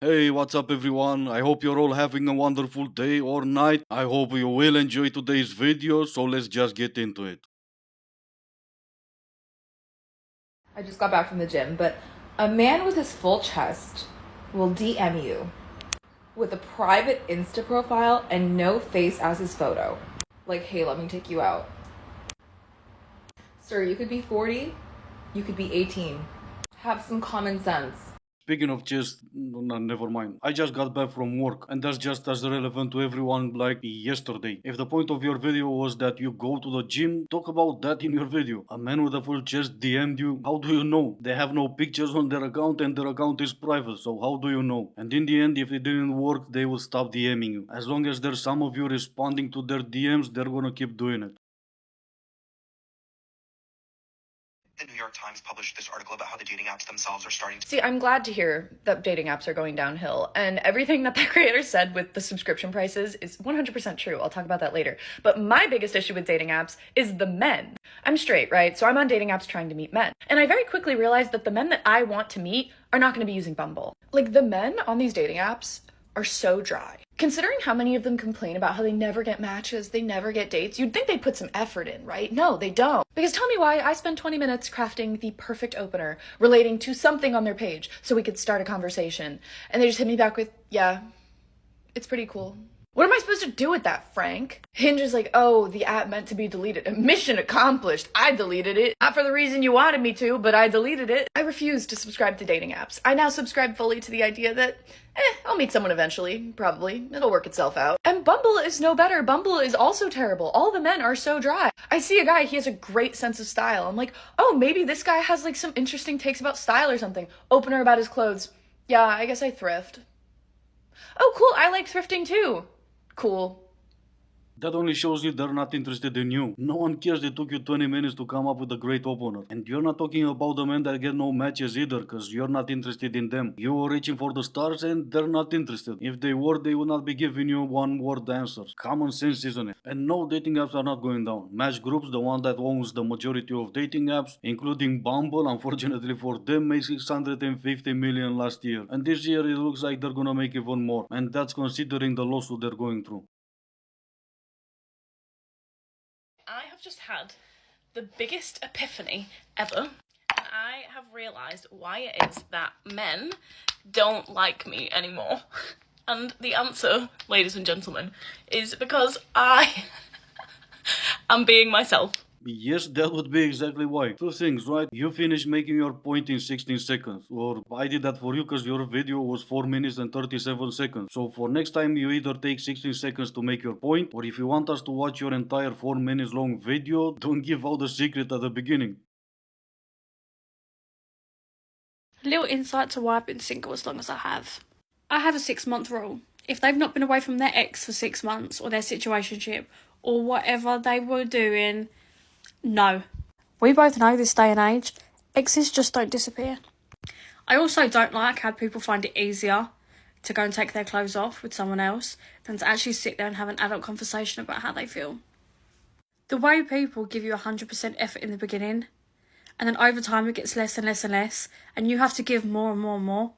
Hey, what's up everyone? I hope you're all having a wonderful day or night. I hope you will enjoy today's video, so let's just get into it. I just got back from the gym, but a man with his full chest will DM you with a private Insta profile and no face as his photo. Like, hey, let me take you out. Sir, you could be 40, you could be 18. Have some common sense. Speaking of chest, no, never mind. I just got back from work, and that's just as relevant to everyone like yesterday. If the point of your video was that you go to the gym, talk about that in your video. A man with a full chest DM'd you. How do you know? They have no pictures on their account and their account is private, so how do you know? And in the end, if it didn't work, they will stop DMing you. As long as there's some of you responding to their DMs, they're gonna keep doing it. The New York Times published this article about how the dating apps themselves are starting to... See, I'm glad to hear that dating apps are going downhill, and everything that the creator said with the subscription prices is 100% true. I'll talk about that later. But my biggest issue with dating apps is the men. I'm straight, right? So I'm on dating apps trying to meet men. And I very quickly realized that the men that I want to meet are not going to be using Bumble. Like, the men on these dating apps are so dry. Considering how many of them complain about how they never get matches, they never get dates, you'd think they'd put some effort in, right? No, they don't. Because tell me why I spend 20 minutes crafting the perfect opener relating to something on their page so we could start a conversation. And they just hit me back with, yeah, it's pretty cool. What am I supposed to do with that, Frank? Hinge is like, oh, the app meant to be deleted. Mission accomplished. I deleted it. Not for the reason you wanted me to, but I deleted it. I refuse to subscribe to dating apps. I now subscribe fully to the idea that, I'll meet someone eventually. Probably. It'll work itself out. And Bumble is no better. Bumble is also terrible. All the men are so dry. I see a guy, he has a great sense of style. I'm like, oh, maybe this guy has like some interesting takes about style or something. Opener about his clothes. Yeah, I guess I thrift. Oh, cool. I like thrifting too. Cool. That only shows you they're not interested in you. No one cares they took you 20 minutes to come up with a great opener. And you're not talking about the men that get no matches either, because you're not interested in them. You were reaching for the stars and they're not interested. If they were, they would not be giving you one-word answers. Common sense, isn't it? And no, dating apps are not going down. Match Groups, the one that owns the majority of dating apps, including Bumble, unfortunately for them, made 650 million last year. And this year it looks like they're gonna make even more. And that's considering the lawsuit they're going through. I have just had the biggest epiphany ever. I have realised why it is that men don't like me anymore. And the answer, ladies and gentlemen, is because I am being myself. Yes, that would be exactly why. Two things, right? You finished making your point in 16 seconds. Or I did that for you because your video was 4 minutes and 37 seconds. So for next time you either take 16 seconds to make your point, or if you want us to watch your entire 4 minutes long video, don't give out the secret at the beginning. A little insight to why I've been single as long as I have. I have a 6-month rule. If they've not been away from their ex for 6 months, or their situationship, or whatever they were doing, no. We both know this day and age, exes just don't disappear. I also don't like how people find it easier to go and take their clothes off with someone else than to actually sit there and have an adult conversation about how they feel. The way people give you 100% effort in the beginning, and then over time it gets less and less and less, and you have to give more and more and more,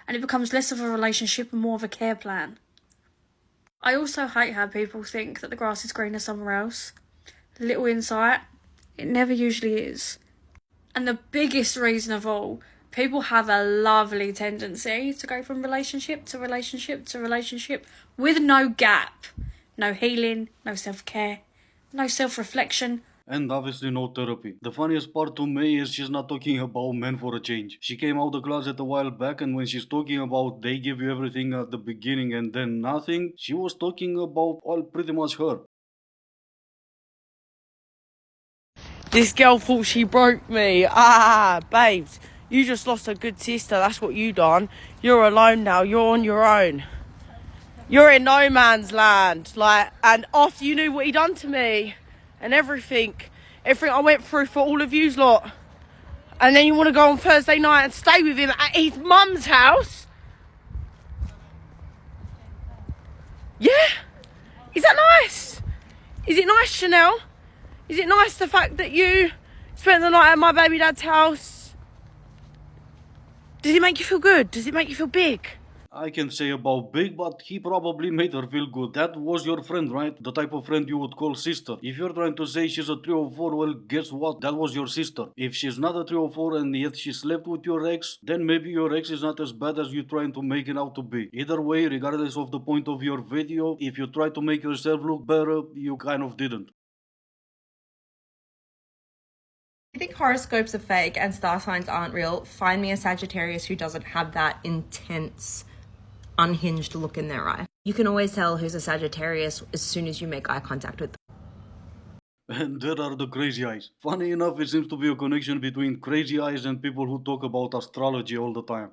and it becomes less of a relationship and more of a care plan. I also hate how people think that the grass is greener somewhere else. Little insight, it never usually is. And the biggest reason of all, people have a lovely tendency to go from relationship to relationship to relationship with no gap. No healing, no self-care, no self-reflection. And obviously no therapy. The funniest part to me is she's not talking about men for a change. She came out the closet a while back, and when she's talking about they give you everything at the beginning and then nothing, she was talking about, well, pretty much her. This girl thought she broke me. Ah, babes, you just lost a good sister. That's what you done. You're alone now. You're on your own. You're in no man's land. And after you knew what he done to me and everything I went through for all of yous lot, and then you want to go on Thursday night and stay with him at his mum's house? Yeah? Is that nice? Is it nice, Chanel? Is it nice the fact that you spent the night at my baby dad's house? Does it make you feel good? Does it make you feel big? I can say about big, but he probably made her feel good. That was your friend, right? The type of friend you would call sister. If you're trying to say she's a 304, well, guess what? That was your sister. If she's not a 304 and yet she slept with your ex, then maybe your ex is not as bad as you're trying to make it out to be. Either way, regardless of the point of your video, if you try to make yourself look better, you kind of didn't. I think horoscopes are fake and star signs aren't real. Find me a Sagittarius who doesn't have that intense, unhinged look in their eye. You can always tell who's a Sagittarius as soon as you make eye contact with them. And there are the crazy eyes. Funny enough, it seems to be a connection between crazy eyes and people who talk about astrology all the time.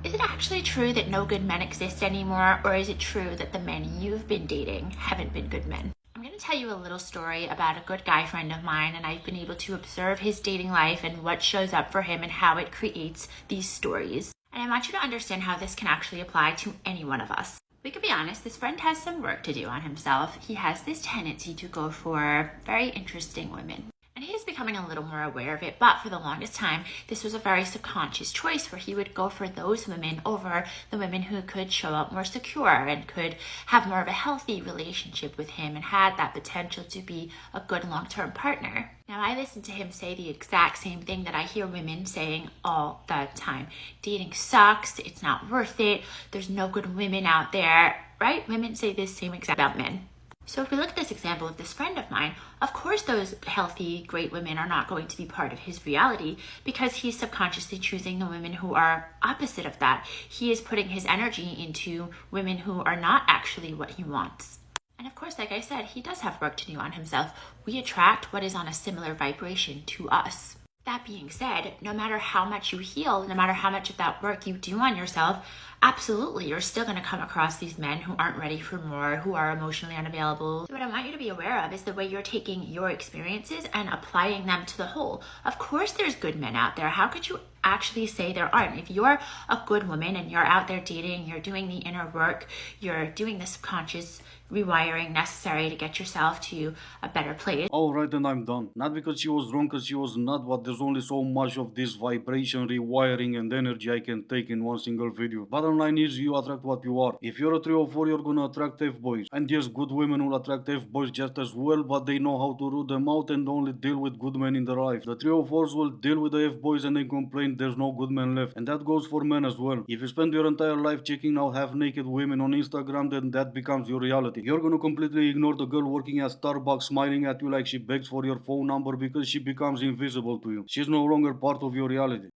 Is it actually true that no good men exist anymore, or is it true that the men you've been dating haven't been good men? I'm going to tell you a little story about a good guy friend of mine, and I've been able to observe his dating life and what shows up for him and how it creates these stories. And I want you to understand how this can actually apply to any one of us. We can be honest, this friend has some work to do on himself. He has this tendency to go for very interesting women. And he is becoming a little more aware of it, but for the longest time, this was a very subconscious choice where he would go for those women over the women who could show up more secure and could have more of a healthy relationship with him and had that potential to be a good long-term partner. Now, I listen to him say the exact same thing that I hear women saying all the time. Dating sucks, it's not worth it, there's no good women out there, right? Women say this same exact about men. So if we look at this example of this friend of mine, of course those healthy, great women are not going to be part of his reality because he's subconsciously choosing the women who are opposite of that. He is putting his energy into women who are not actually what he wants. And of course, like I said, he does have work to do on himself. We attract what is on a similar vibration to us. That being said, no matter how much you heal, no matter how much of that work you do on yourself, absolutely, you're still going to come across these men who aren't ready for more, who are emotionally unavailable. So what I want you to be aware of is the way you're taking your experiences and applying them to the whole. Of course, there's good men out there. How could you actually say there aren't? If you're a good woman and you're out there dating, you're doing the inner work, you're doing the subconscious rewiring necessary to get yourself to a better place. Alright, and I'm done. Not because she was wrong, because she was not, but there's only so much of this vibration, rewiring, and energy I can take in one single video. Bottom line is, you attract what you are. If you're a 304, you're gonna attract F-boys. And yes, good women will attract F-boys just as well, but they know how to root them out and only deal with good men in their life. The 304s will deal with the F-boys and then complain there's no good men left. And that goes for men as well. If you spend your entire life checking out half-naked women on Instagram, then that becomes your reality. You're gonna completely ignore the girl working at Starbucks smiling at you like she begs for your phone number because she becomes invisible to you. She's no longer part of your reality.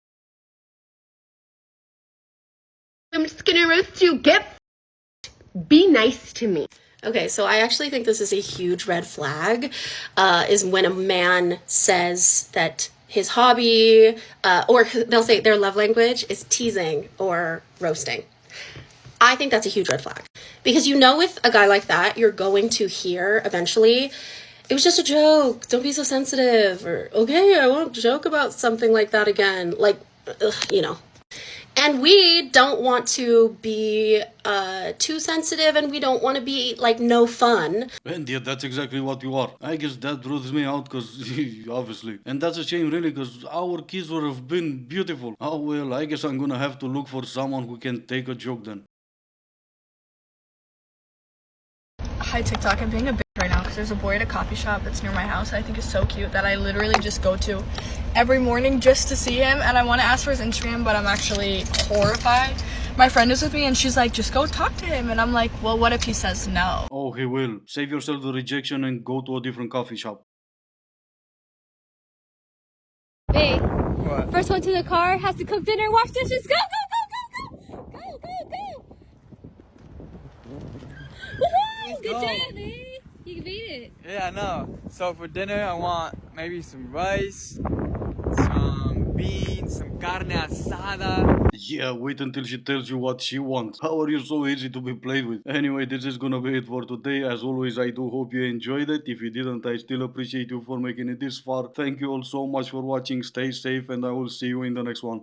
I'm just gonna roast you. Be nice to me. Okay, so I actually think this is a huge red flag, is when a man says that his hobby, or they'll say their love language is teasing or roasting. I think that's a huge red flag. Because you know with a guy like that, you're going to hear eventually, it was just a joke, don't be so sensitive, or okay, I won't joke about something like that again, like, ugh, you know. And we don't want to be too sensitive, and we don't want to be like no fun. And yeah, that's exactly what you are. I guess that roots me out because obviously. And that's a shame really because our kids would have been beautiful. Oh well, I guess I'm gonna have to look for someone who can take a joke then. Hi TikTok, I'm being a bitch right now because there's a boy at a coffee shop that's near my house that I think is so cute that I literally just go to every morning just to see him, and I want to ask for his Instagram, but I'm actually horrified. My friend is with me and she's like, just go talk to him, and I'm like, well, what if he says no? Oh, he will. Save yourself the rejection and go to a different coffee shop. Hey, what? First one to the car has to cook dinner, wash dishes, go, go, go, go, go, go, go, go. Woohoo! Good job, man. You can beat it. Yeah, I know. So for dinner, I want maybe some rice, some beans, some carne asada. Yeah, wait until she tells you what she wants. How are you so easy to be played with? Anyway, this is gonna be it for today. As always, I do hope you enjoyed it. If you didn't, I still appreciate you for making it this far. Thank you all so much for watching. Stay safe and I will see you in the next one.